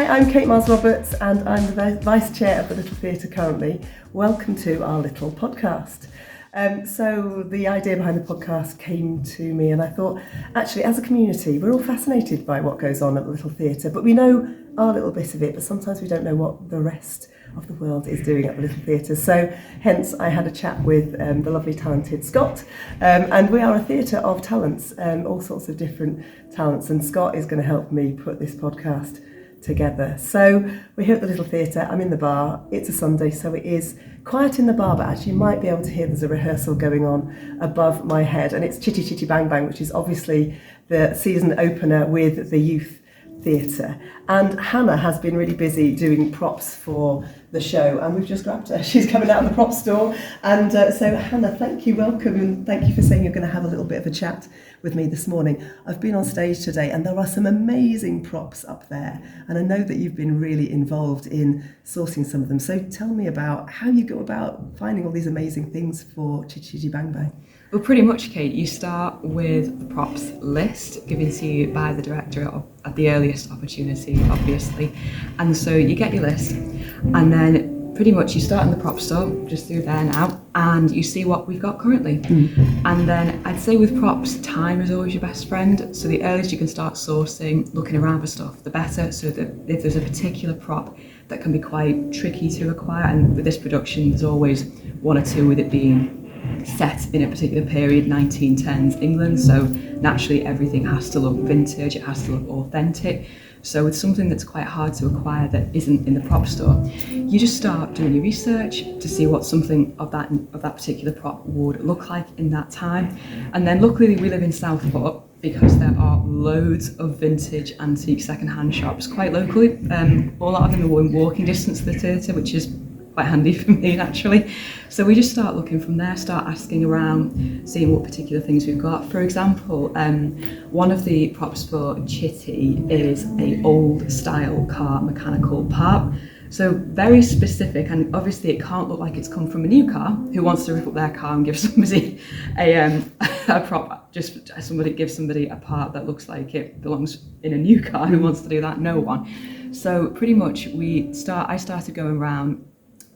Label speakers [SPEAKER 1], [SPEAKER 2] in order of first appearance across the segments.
[SPEAKER 1] I'm Kate Mars-Roberts and I'm the Vice Chair of the Little Theatre currently. Welcome to our little podcast. So the idea behind the podcast came to me and I thought, actually, as a community, we're all fascinated by what goes on at the Little Theatre, but we know our little bit of it, but sometimes we don't know what the rest of the world is doing at the Little Theatre. So hence I had a chat with the lovely talented Scott, and we are a theatre of talents, all sorts of different talents, and Scott is going to help me put this podcast together. So we're here at the Little Theatre. I'm in the bar. It's a Sunday, so it is quiet in the bar, but actually you might be able to hear there's a rehearsal going on above my head, and it's Chitty Chitty Bang Bang, which is obviously the season opener with the youth theatre. And Hannah has been really busy doing props for the show, and we've just grabbed her. She's coming out of the prop store. And so Hannah, thank you, welcome, and thank you for saying you're going to have a little bit of a chat with me this morning. I've been on stage today and there are some amazing props up there, and I know that you've been really involved in sourcing some of them. So tell me about how you go about finding all these amazing things for Chitty Chitty Bang Bang.
[SPEAKER 2] Well, pretty much, Kate, you start with the props list given to you by the director at the earliest opportunity, obviously. And so you get your list, and then pretty much you start in the prop store, just through there now, and you see what we've got currently. And then I'd say with props, time is always your best friend. So the earliest you can start sourcing, looking around for stuff, the better. So that if there's a particular prop that can be quite tricky to acquire, and with this production, there's always one or two with it being set in a particular period, 1910s England, so naturally everything has to look vintage, it has to look authentic. So with something that's quite hard to acquire that isn't in the prop store, you just start doing your research to see what something of that particular prop would look like in that time. And then luckily we live in Southport, because there are loads of vintage antique second-hand shops quite locally. A lot of them are in walking distance to the theatre, which is quite handy for me naturally. So we just start looking from there, start asking around, seeing what particular things we've got. For example, one of the props for Chitty is a old style car mechanical part. So very specific, and obviously it can't look like it's come from a new car. Who wants to rip up their car and give somebody a prop? Just somebody gives somebody a part that looks like it belongs in a new car. Who wants to do that? No one. So pretty much I started going around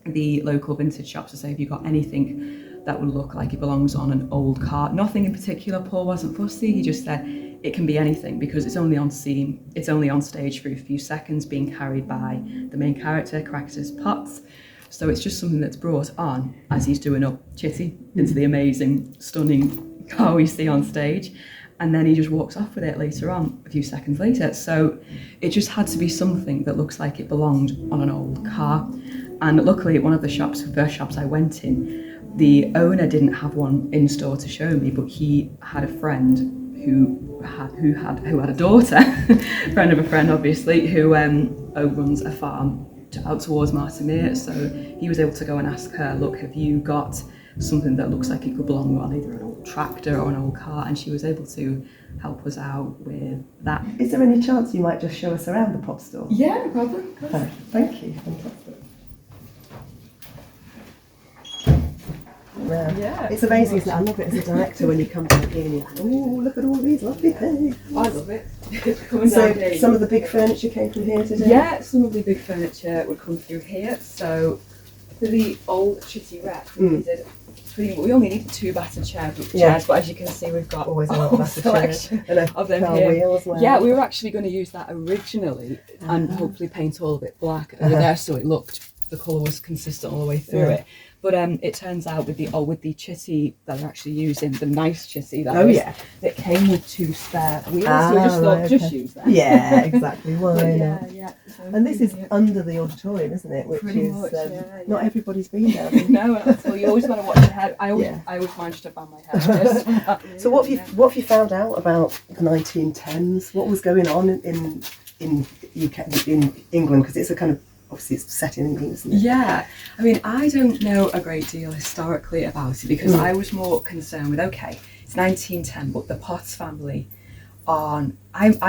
[SPEAKER 2] the local vintage shops to say, have you got anything that would look like it belongs on an old car? Nothing in particular. Paul wasn't fussy. He just said it can be anything, because it's only on scene, it's only on stage for a few seconds, being carried by the main character, Cracker's Potts. So it's just something that's brought on as he's doing up Chitty into the amazing, stunning car we see on stage. And then he just walks off with it later on, a few seconds later. So it just had to be something that looks like it belonged on an old car. And luckily at one of the first shops I went in, the owner didn't have one in store to show me, but he had a friend who had a daughter, friend of a friend obviously, who runs a farm out towards Martinmere. So he was able to go and ask her, look, have you got something that looks like it could belong on either an old tractor or an old car? And she was able to help us out with that.
[SPEAKER 1] Is there any chance you might just show us around the prop store?
[SPEAKER 2] Yeah, no problem.
[SPEAKER 1] Thank you, fantastic. Yeah. It's amazing, isn't it? I love it as a director when you come down here and you're like, oh, look at all these lovely things.
[SPEAKER 2] I love it.
[SPEAKER 1] So some of the big furniture came from here today?
[SPEAKER 2] Yeah, some of the big furniture would come through here. So for the old Chitty rep, we only need 2 battered chairs, but as you can see, we've got
[SPEAKER 1] always a lot of battered chairs and
[SPEAKER 2] of them here.
[SPEAKER 1] Wheel as well.
[SPEAKER 2] Yeah, we were actually going to use that originally and hopefully paint all of it black over there, so the colour was consistent all the way through it. But it turns out with the Chitty that they're actually using, the nice Chitty that came with 2 spare wheels, so we just thought, just use them.
[SPEAKER 1] Yeah, exactly. Why not?
[SPEAKER 2] Yeah. So
[SPEAKER 1] and this is under the auditorium, isn't it? Which
[SPEAKER 2] pretty
[SPEAKER 1] is
[SPEAKER 2] much,
[SPEAKER 1] not everybody's been down there.
[SPEAKER 2] No, that's all. You always want to watch your head. I always find stuff on my head.
[SPEAKER 1] So what have you found out about the 1910s? What was going on in England? Because it's a kind of, obviously it's set in England, isn't it?
[SPEAKER 2] Yeah, I mean, I don't know a great deal historically about it, because I was more concerned with, okay, it's 1910, but the Potts family I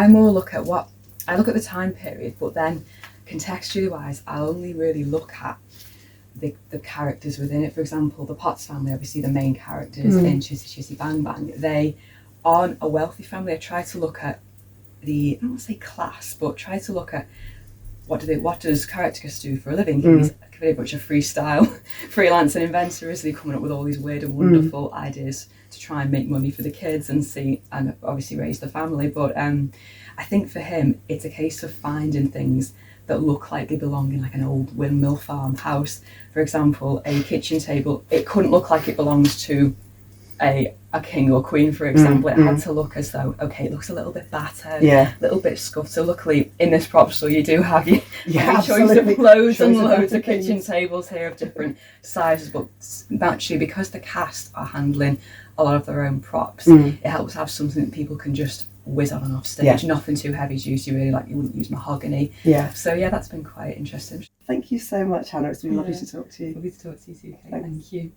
[SPEAKER 2] more look at the time period, but then contextually wise, I only really look at the characters within it. For example, the Potts family, obviously the main characters in Chitty Chitty Bang Bang, they aren't a wealthy family. I try to look at I don't want to say class, but try to look at what does character do for a living? He's very much a freelance and inventor, isn't he, coming up with all these weird and wonderful ideas to try and make money for the kids and obviously raise the family. But I think for him, it's a case of finding things that look like they belong in like an old windmill farmhouse. For example, a kitchen table, it couldn't look like it belongs to a king or queen, for example. It had to look as though, okay, it looks a little bit battered, a little bit scuffed. So luckily in this prop store you do have your choice of loads and loads of kitchen tables here of different sizes, but naturally because the cast are handling a lot of their own props, it helps have something that people can just whiz on and off stage. Nothing too heavy duty, really, like you wouldn't use mahogany. So that's been quite interesting.
[SPEAKER 1] Thank you so much, Hannah. It's been lovely to talk to you.
[SPEAKER 2] Lovely to talk to you too, Kate. Thank you.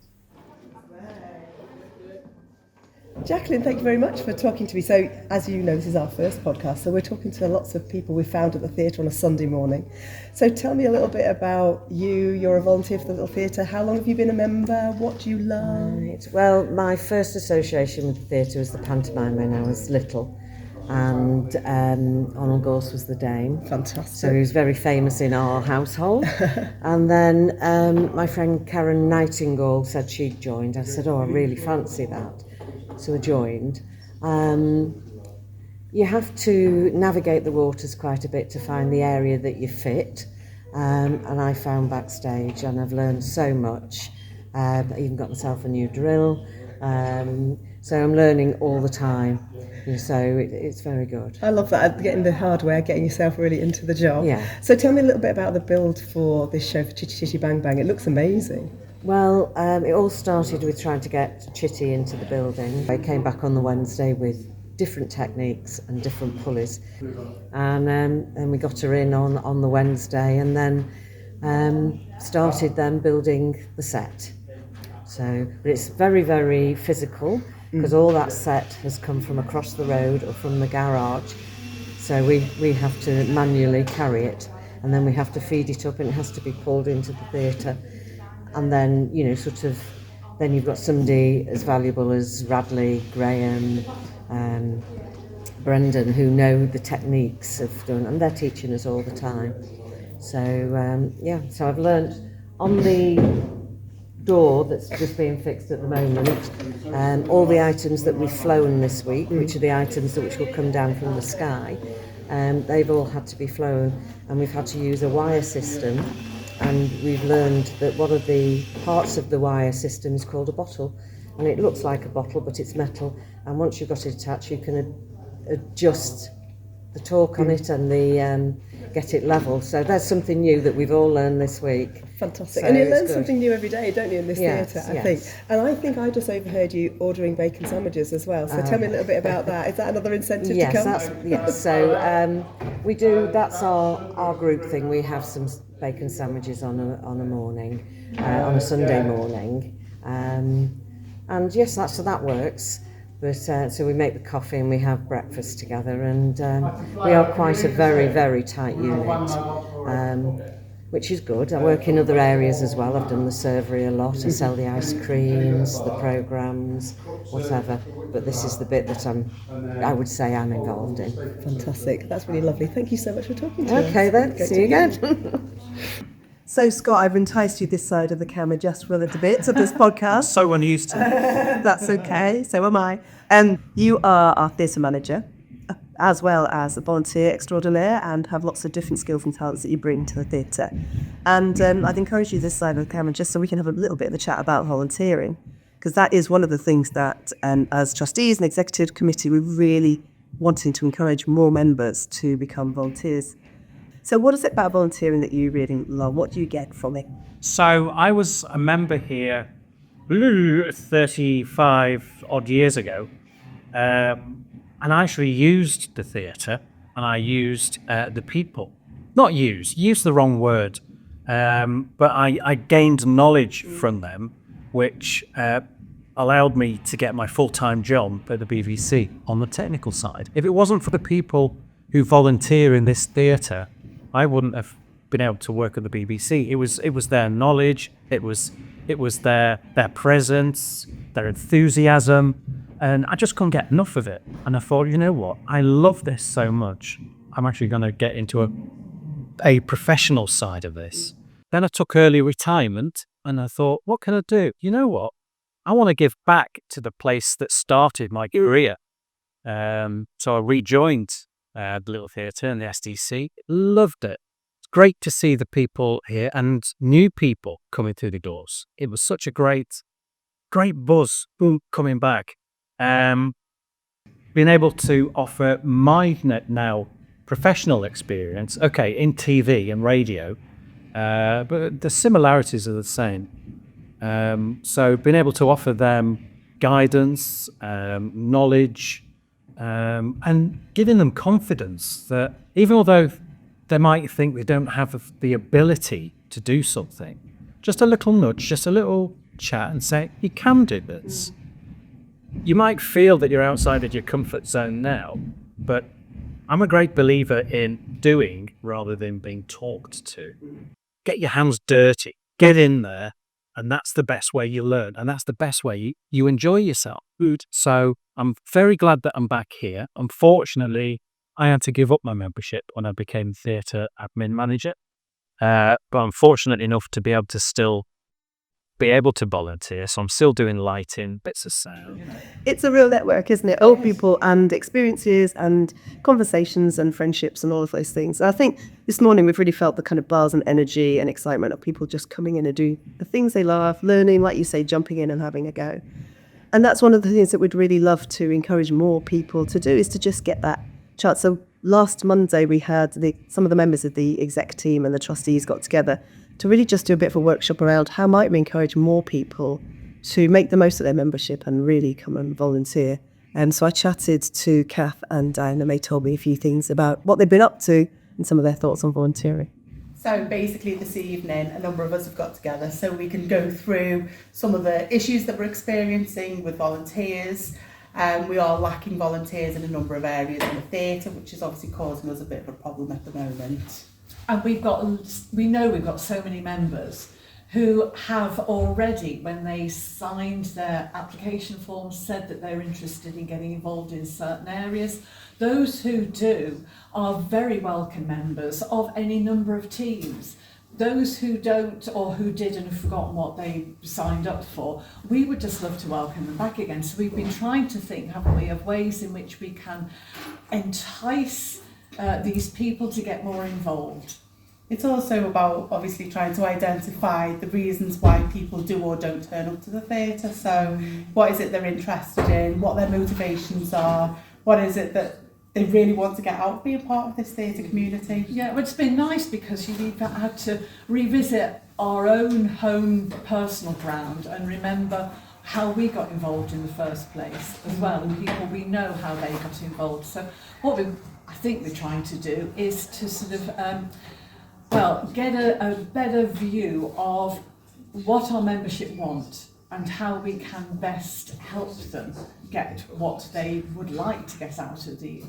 [SPEAKER 1] Jacqueline, thank you very much for talking to me. So, as you know, this is our first podcast, so we're talking to lots of people we found at the theatre on a Sunday morning. So tell me a little bit about you. You're a volunteer for the little theatre. How long have you been a member? What do you love?
[SPEAKER 3] Right. Well, my first association with the theatre was the pantomime when I was little, and Arnold Gorse was the Dame.
[SPEAKER 1] Fantastic.
[SPEAKER 3] So he was very famous in our household. And then my friend Karen Nightingale said she'd joined. I said, I really fancy that. So I joined. You have to navigate the waters quite a bit to find the area that you fit, and I found backstage, and I've learned so much. I even got myself a new drill, so I'm learning all the time, so it's very good.
[SPEAKER 1] I love that, getting the hardware, getting yourself really into the job.
[SPEAKER 3] Yeah.
[SPEAKER 1] So tell me a little bit about the build for this show, for Chitty Chitty Bang Bang. It looks amazing.
[SPEAKER 3] Well, it all started with trying to get Chitty into the building. I came back on the Wednesday with different techniques and different pulleys, and then we got her in on the Wednesday, and then started then building the set. So but it's very, very physical, because all that set has come from across the road or from the garage, so we have to manually carry it, and then we have to feed it up, and it has to be pulled into the theatre. And then, then you've got somebody as valuable as Radley, Graham, Brendan, who know the techniques of doing, and they're teaching us all the time. So, so I've learnt on the door that's just being fixed at the moment, all the items that we've flown this week, which are the items which will come down from the sky, they've all had to be flown, and we've had to use a wire system. And we've learned that one of the parts of the wire system is called a bottle, and it looks like a bottle but it's metal, and once you've got it attached you can adjust the torque on it and the get it level. So that's something new that we've all learned this week.
[SPEAKER 1] Fantastic.
[SPEAKER 3] So
[SPEAKER 1] and you learn something new every day, don't you, in this
[SPEAKER 3] Yes,
[SPEAKER 1] theatre, I
[SPEAKER 3] yes.
[SPEAKER 1] think. And I think I just overheard you ordering bacon sandwiches as well. So tell me a little bit about that. Is that another incentive to come?
[SPEAKER 3] Yes. So we do. That's our group thing. We have some bacon sandwiches on a morning, on a Sunday morning, and yes, that works. But so we make the coffee and we have breakfast together, and we are quite a very, very tight unit, which is good. I work in other areas as well. I've done the servery a lot. I sell the ice creams, the programmes, whatever. But this is the bit that I would say I'm involved in.
[SPEAKER 1] Fantastic. That's really lovely. Thank you so much for talking to us.
[SPEAKER 3] Okay then, see you again.
[SPEAKER 1] So, Scott, I've enticed you this side of the camera just for a little bit of this podcast.
[SPEAKER 4] So unused to.
[SPEAKER 1] That's okay, so am I. You are our theatre manager, as well as a volunteer extraordinaire, and have lots of different skills and talents that you bring to the theatre. And I'd encourage you this side of the camera just so we can have a little bit of a chat about volunteering, because that is one of the things that, as trustees and executive committee, we're really wanting to encourage more members to become volunteers. So what is it about volunteering that you really love? What do you get from it?
[SPEAKER 4] So I was a member here 35 odd years ago, and I actually used the theatre, and I used the people. Not use the wrong word, but I gained knowledge from them, which allowed me to get my full-time job at the BBC on the technical side. If it wasn't for the people who volunteer in this theatre, I wouldn't have been able to work at the BBC. It was their knowledge, it was their presence, their enthusiasm, and I just couldn't get enough of it. And I thought, you know what, I love this so much, I'm actually going to get into a a professional side of this. Then I took early retirement and I thought, what can I do? You know what? I want to give back to the place that started my career. So I rejoined the Little Theatre and the SDC. Loved it. It's great to see the people here and new people coming through the doors. It was such a great buzz coming back. Being able to offer my now professional experience, okay, in TV and radio, but the similarities are the same. So being able to offer them guidance, knowledge, and giving them confidence that even although they might think they don't have the ability to do something, just a little nudge, just a little chat and say, you can do this. You might feel that you're outside of your comfort zone now, but I'm a great believer in doing rather than being talked to. Get your hands dirty, get in there, and that's the best way you learn, and that's the best way you enjoy yourself. So I'm very glad that I'm back here. Unfortunately, I had to give up my membership when I became theatre admin manager, but I'm fortunate enough to be able to still be able to volunteer, so I'm still doing lighting, bits of sound.
[SPEAKER 1] It's a real network, isn't it? Old people and experiences and conversations and friendships and all of those things. I think this morning we've really felt the kind of buzz and energy and excitement of people just coming in and doing the things they love, learning, like you say, jumping in and having a go. And that's one of the things that we'd really love to encourage more people to do, is to just get that chance. So last Monday we had some of the members of the exec team and the trustees got together to really just do a bit of a workshop around how might we encourage more people to make the most of their membership and really come and volunteer. And so I chatted to Cath and Diane, and they told me a few things about what they've been up to and some of their thoughts on volunteering.
[SPEAKER 5] So basically this evening, a number of us have got together so we can go through some of the issues that we're experiencing with volunteers. We are lacking volunteers in a number of areas in the theatre, which is obviously causing us a bit of a problem at the moment.
[SPEAKER 6] And we know we've got so many members who have already, when they signed their application forms, said that they're interested in getting involved in certain areas. Those who do are very welcome members of any number of teams. Those who don't, or who did and have forgotten what they signed up for, we would just love to welcome them back again. So we've been trying to think, haven't we, of ways in which we can entice these people to get more involved.
[SPEAKER 5] It's also about obviously trying to identify the reasons why people do or don't turn up to the theatre. So what is it they're interested in, what their motivations are, what is it that they really want to get out of being part of this theatre community.
[SPEAKER 6] Yeah, well, it's been nice because we've had to revisit our own home personal ground and remember how we got involved in the first place as well, and people we know how they got involved. So what I think we're trying to do is to sort of get a better view of what our membership want and how we can best help them get what they would like to get out of the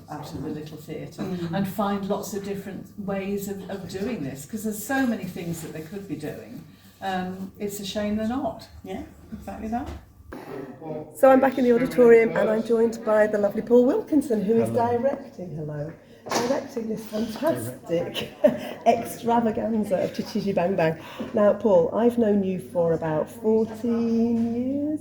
[SPEAKER 6] little theatre, and find lots of different ways of doing this, because there's so many things that they could be doing. It's a shame they're not.
[SPEAKER 5] Yeah, exactly that.
[SPEAKER 1] So I'm back in the auditorium and I'm joined by the lovely Paul Wilkinson, who is directing this fantastic extravaganza of Chitty Chitty Bang Bang. Now, Paul, I've known you for about 14 years.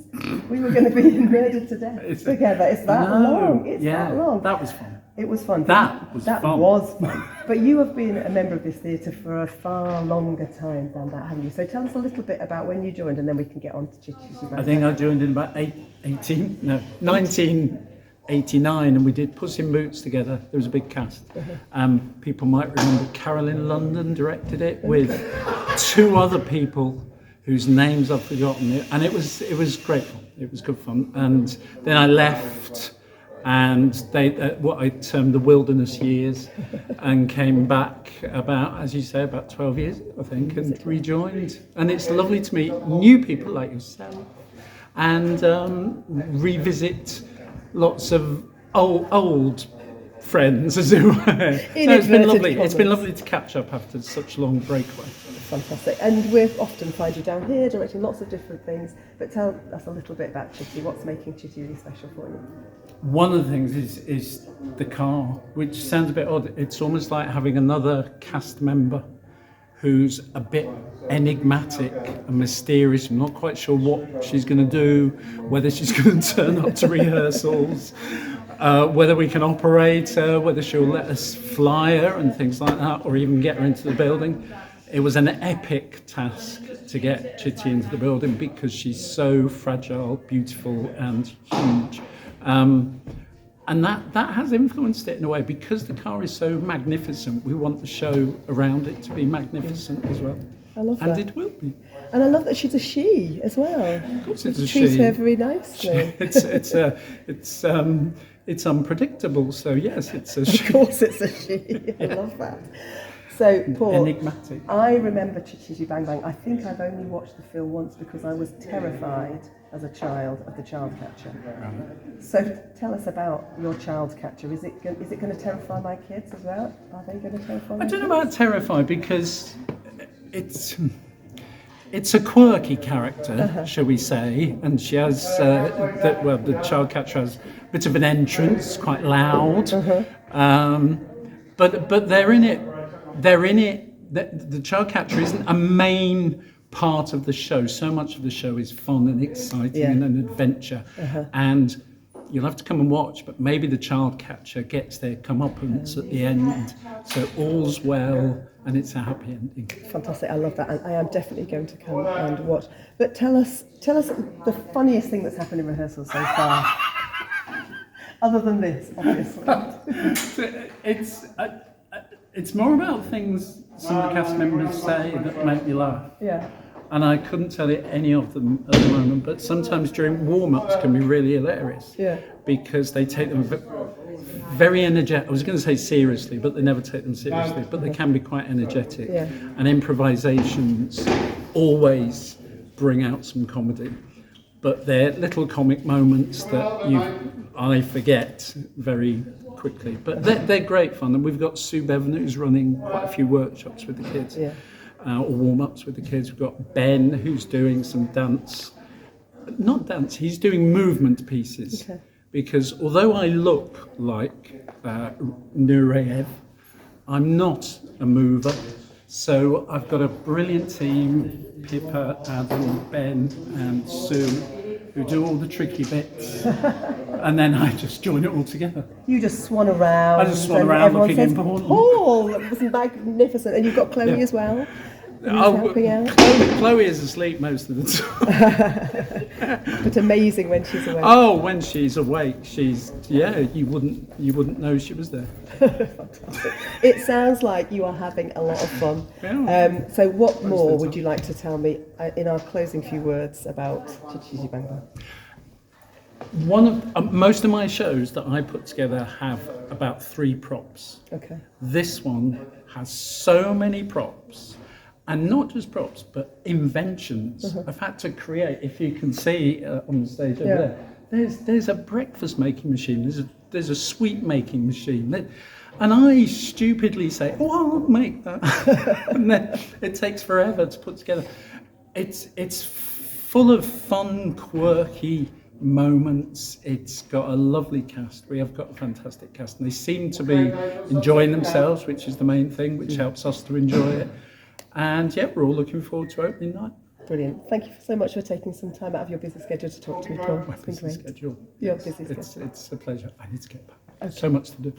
[SPEAKER 1] We were going to be in Murder to Death together. It's that long. It's that long.
[SPEAKER 7] That was fun.
[SPEAKER 1] It was fun.
[SPEAKER 7] That was fun.
[SPEAKER 1] But you have been a member of this theatre for a far longer time than that, haven't you? So tell us a little bit about when you joined, and then we can get on to Chitty Chitty Bang Bang.
[SPEAKER 7] I think I joined in about 1989, and we did Puss in Boots together. There was a big cast. People might remember Carolyn London directed it with two other people whose names I've forgotten. And it was great fun. It was good fun. And then I left, and they what I termed the wilderness years, and came back about, as you say, about 12 years, I think, and rejoined. And it's lovely to meet new people like yourself and revisit lots of old friends, as it were. So it's been
[SPEAKER 1] Inverted
[SPEAKER 7] lovely. It's been
[SPEAKER 1] commas.
[SPEAKER 7] lovely to catch up after such a long breakaway.
[SPEAKER 1] Fantastic. And we often find you down here directing lots of different things, but tell us a little bit about Chitty. What's making Chitty really special for you?
[SPEAKER 7] One of the things is the car, which sounds a bit odd. It's almost like having another cast member who's a bit enigmatic and mysterious. I'm not quite sure what she's going to do, whether she's going to turn up to rehearsals, whether we can operate her, whether she'll let us fly her and things like that, or even get her into the building. It was an epic task to get Chitty into the building because she's so fragile, beautiful and huge. And that has influenced it in a way. Because the car is so magnificent, we want the show around it to be magnificent as well.
[SPEAKER 1] I love
[SPEAKER 7] And
[SPEAKER 1] that.
[SPEAKER 7] it will be.
[SPEAKER 1] And I love that she's a she as well.
[SPEAKER 7] Of course it's a
[SPEAKER 1] Treat
[SPEAKER 7] she.
[SPEAKER 1] her very nicely.
[SPEAKER 7] It's unpredictable, so yes, it's a she.
[SPEAKER 1] Of course it's a she. I love that. So, Paul,
[SPEAKER 7] Enigmatic.
[SPEAKER 1] I remember Chitty Chitty Bang Bang. I think I've only watched the film once because I was terrified as a child of the child catcher. So tell us about your child catcher. Is it going to terrify my kids as well? Are they going to terrify my
[SPEAKER 7] I don't know
[SPEAKER 1] kids?
[SPEAKER 7] about terrified because it's a quirky character, shall we say, and she has the child catcher has a bit of an entrance, quite loud, but they're in it. The child catcher isn't a main part of the show. So much of the show is fun and exciting and an adventure, and you'll have to come and watch. But maybe the child catcher gets their comeuppance at the end, so all's well and it's a happy ending.
[SPEAKER 1] Fantastic, I love that, and I am definitely going to come and watch. But tell us the funniest thing that's happened in rehearsal so far, other than this, obviously.
[SPEAKER 7] It's more about things some of the cast members say that make me laugh.
[SPEAKER 1] Yeah.
[SPEAKER 7] And I couldn't tell you any of them at the moment, but sometimes during warm-ups can be really hilarious.
[SPEAKER 1] Yeah.
[SPEAKER 7] Because they take them very energetic. I was going to say seriously, but they never take them seriously. But they can be quite energetic.
[SPEAKER 1] Yeah.
[SPEAKER 7] And improvisations always bring out some comedy. But they're little comic moments that I forget very quickly. But they're great fun. And we've got Sue Bevan, who's running quite a few workshops with the kids.
[SPEAKER 1] Yeah.
[SPEAKER 7] Or warm-ups with the kids. We've got Ben, who's doing some he's doing movement pieces.
[SPEAKER 1] Okay.
[SPEAKER 7] Because although I look like Nureyev, I'm not a mover. So I've got a brilliant team, Pippa, Adam, Ben and Sue, who do all the tricky bits. And then I just join it all together.
[SPEAKER 1] You just swan around.
[SPEAKER 7] I just swan
[SPEAKER 1] and
[SPEAKER 7] around
[SPEAKER 1] everyone
[SPEAKER 7] looking
[SPEAKER 1] says,
[SPEAKER 7] important.
[SPEAKER 1] Paul, that was magnificent. And you've got Chloe as well. Who's helping out.
[SPEAKER 7] Chloe is asleep most of the time.
[SPEAKER 1] But amazing when she's awake.
[SPEAKER 7] Oh, when she's awake, you wouldn't know she was there.
[SPEAKER 1] Fantastic. It sounds like you are having a lot of fun.
[SPEAKER 7] Yeah.
[SPEAKER 1] So what more would you like to tell me in our closing few words about Chitty Chitty Bang Bang?
[SPEAKER 7] One of most of my shows that I put together have about 3 props.
[SPEAKER 1] Okay.
[SPEAKER 7] This one has so many props, and not just props, but inventions. I've had to create. If you can see on the stage over there, there's a breakfast making machine. There's a sweet making machine. And I stupidly say, "Oh, I'll make that," and then it takes forever to put together. It's full of fun, quirky moments. It's got a lovely cast. We have got a fantastic cast, and they seem to be enjoying themselves, which is the main thing, which helps us to enjoy it. And yeah, we're all looking forward to opening night.
[SPEAKER 1] Brilliant. Thank you so much for taking some time out of your busy schedule to talk to me, Paul. It's been
[SPEAKER 7] Busy
[SPEAKER 1] great.
[SPEAKER 7] schedule.
[SPEAKER 1] Your busy schedule.
[SPEAKER 7] It's a pleasure. I need to get back. So much to do.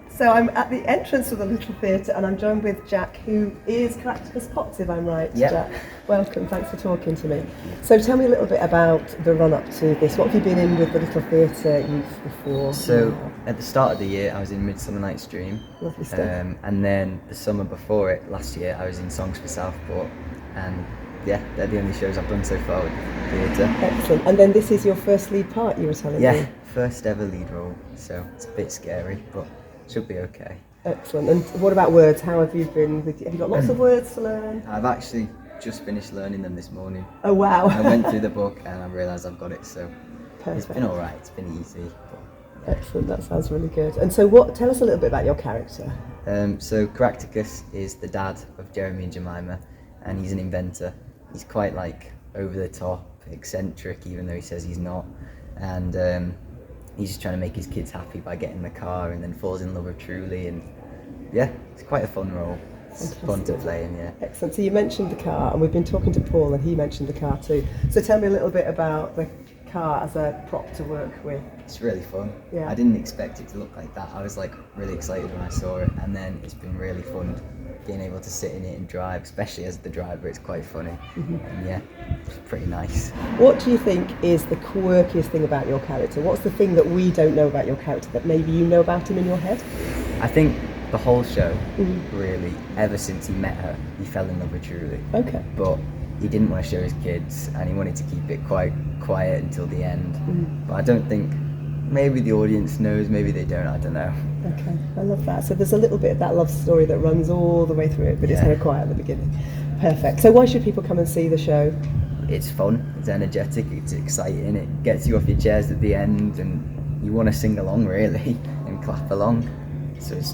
[SPEAKER 1] So I'm at the entrance of the Little Theatre and I'm joined with Jack, who is Collector's Pots, if I'm right.
[SPEAKER 8] Yep.
[SPEAKER 1] Jack, welcome, thanks for talking to me. So tell me a little bit about the run-up to this. What have you been in with the Little Theatre Youth before?
[SPEAKER 8] So at the start of the year I was in Midsummer Night's Dream.
[SPEAKER 1] Lovely stuff.
[SPEAKER 8] And then the summer before it, last year, I was in Songs for Southport. And yeah, they're the only shows I've done so far with the theatre.
[SPEAKER 1] Excellent. And then this is your first lead part, you were telling me.
[SPEAKER 8] Yeah, first ever lead role, so it's a bit scary, but should be okay.
[SPEAKER 1] Excellent. And what about words? How have you been? Have you got lots of words to learn?
[SPEAKER 8] I've actually just finished learning them this morning.
[SPEAKER 1] Oh wow.
[SPEAKER 8] I went through the book and I realised I've got it, so
[SPEAKER 1] Perfect.
[SPEAKER 8] it's been alright, it's been easy, but
[SPEAKER 1] Excellent, that sounds really good. And so tell us a little bit about your character.
[SPEAKER 8] So Caractacus is the dad of Jeremy and Jemima, and he's an inventor. He's quite like over the top, eccentric, even though he says he's not. And he's just trying to make his kids happy by getting the car, and then falls in love with Truly. And yeah, it's quite a fun role. It's fun to play in, yeah.
[SPEAKER 1] Excellent. So you mentioned the car, and we've been talking to Paul, and he mentioned the car too. So tell me a little bit about the car as a prop to work with.
[SPEAKER 8] It's really fun.
[SPEAKER 1] Yeah.
[SPEAKER 8] I didn't expect it to look like that. I was like really excited when I saw it, and then it's been really fun being able to sit in it and drive, especially as the driver. It's quite funny. And yeah, it's pretty nice.
[SPEAKER 1] What do you think is the quirkiest thing about your character? What's the thing that we don't know about your character that maybe you know about him in your head?
[SPEAKER 8] I think the whole show, really, ever since he met her, he fell in love with Truly.
[SPEAKER 1] Okay.
[SPEAKER 8] But he didn't want to show his kids, and he wanted to keep it quite quiet until the end. But I don't think, maybe the audience knows, maybe they don't, I don't know.
[SPEAKER 1] Okay, I love that. So there's a little bit of that love story that runs all the way through it, but it's kind of quiet at the beginning. Perfect. So why should people come and see the show?
[SPEAKER 8] It's fun, it's energetic, it's exciting, it gets you off your chairs at the end, and you want to sing along really and clap along. So it's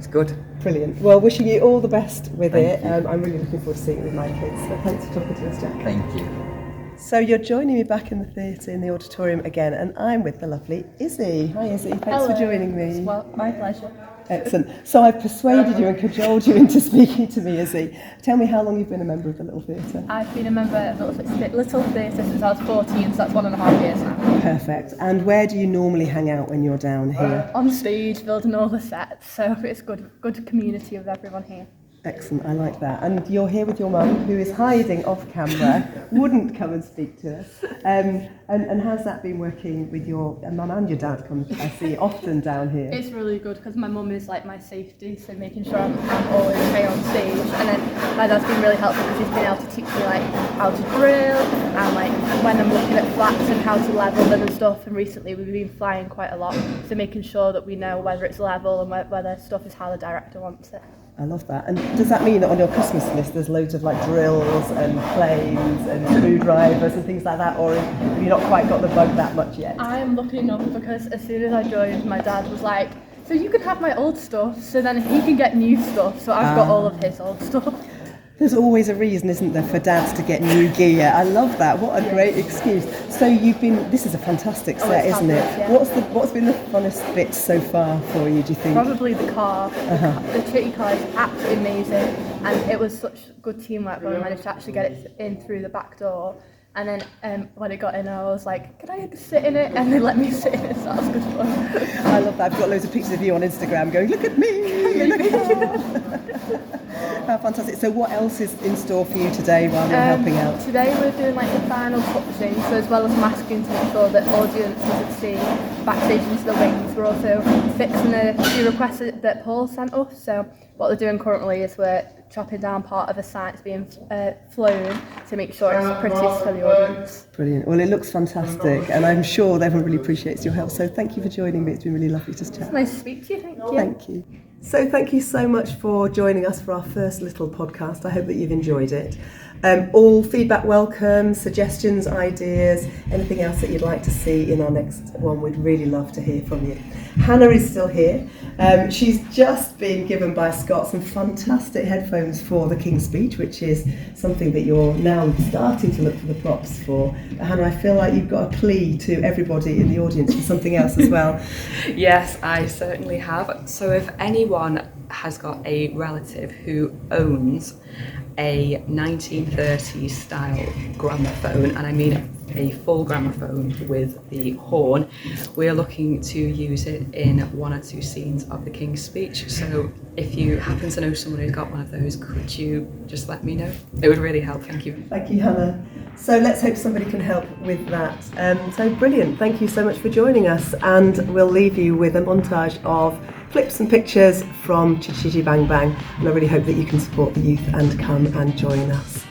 [SPEAKER 8] good.
[SPEAKER 1] Brilliant. Well, wishing you all the best with
[SPEAKER 8] Thank
[SPEAKER 1] it.
[SPEAKER 8] you.
[SPEAKER 1] I'm really looking forward to seeing it with my kids. So thanks for talking to us, Jacqueline.
[SPEAKER 8] Thank you.
[SPEAKER 1] So you're joining me back in the theatre, in the auditorium again, and I'm with the lovely Issy. Hi Issy, thanks for joining me.
[SPEAKER 9] Well, my pleasure.
[SPEAKER 1] Excellent. So I've persuaded you and cajoled you into speaking to me, Issy. Tell me how long you've been a member of the Little Theatre.
[SPEAKER 9] I've been a member of the Little Theatre since I was 14, so that's 1.5 years now.
[SPEAKER 1] Perfect. And where do you normally hang out when you're down here?
[SPEAKER 9] On stage, building all the sets, so it's good community with everyone here.
[SPEAKER 1] Excellent, I like that. And you're here with your mum, who is hiding off camera, wouldn't come and speak to us. And how's that been working with your mum and your dad? I see often down here.
[SPEAKER 9] It's really good because my mum is like my safety, so making sure I'm always okay on stage. And then my dad's been really helpful because he's been able to teach me like how to drill and like when I'm looking at flats and how to level them and stuff. And recently we've been flying quite a lot, so making sure that we know whether it's level and whether stuff is how the director wants it.
[SPEAKER 1] I love that. And does that mean that on your Christmas list there's loads of like drills and planes and screwdrivers and things like that, or have you not quite got the bug that much yet?
[SPEAKER 9] I am lucky enough because as soon as I joined, my dad was like, so you can have my old stuff, so then he can get new stuff, so I've got all of his old stuff.
[SPEAKER 1] There's always a reason, isn't there, for dads to get new gear. I love that. What a great excuse. So this is a fantastic set, isn't it?
[SPEAKER 9] Yeah.
[SPEAKER 1] What's been the funnest bit so far for you, do you think?
[SPEAKER 9] Probably the car. The Chitty car is absolutely amazing, and it was such good teamwork when we managed to actually get it in through the back door. And then when it got in, I was like, can I sit in it? And they let me sit in it, so that was good fun.
[SPEAKER 1] I love that. I've got loads of pictures of you on Instagram going, look at me! Look at How fantastic. So what else is in store for you today while you're helping out?
[SPEAKER 9] Today we're doing like the final touching, so as well as masking to make sure that audience doesn't see backstage into the wings, we're also fixing a few requests that Paul sent us. So what they're doing currently is we're chopping down part of a sign that's being flown to make sure it's pretty for the audience.
[SPEAKER 1] Brilliant. Well, it looks fantastic, and I'm sure everyone really appreciates your help. So thank you for joining me. It's been really lovely to chat.
[SPEAKER 9] It's nice to speak to you. Thank you.
[SPEAKER 1] Thank you. So thank you so much for joining us for our first little podcast. I hope that you've enjoyed it. All feedback welcome, suggestions, ideas, anything else that you'd like to see in our next one, we'd really love to hear from you. Hannah is still here. She's just been given by Scott some fantastic headphones for the King's Speech, which is something that you're now starting to look for the props for. But Hannah, I feel like you've got a plea to everybody in the audience for something else as well.
[SPEAKER 2] Yes, I certainly have. So if anyone has got a relative who owns a 1930s style gramophone, and I mean a full gramophone with the horn, we are looking to use it in one or two scenes of the King's Speech. So if you happen to know someone who's got one of those, could you just let me know? It would really help, thank you.
[SPEAKER 1] Thank you, Hannah. So let's hope somebody can help with that. So brilliant, thank you so much for joining us, and we'll leave you with a montage of clips and pictures from Chitty Chitty Bang Bang, and I really hope that you can support the youth and come and join us.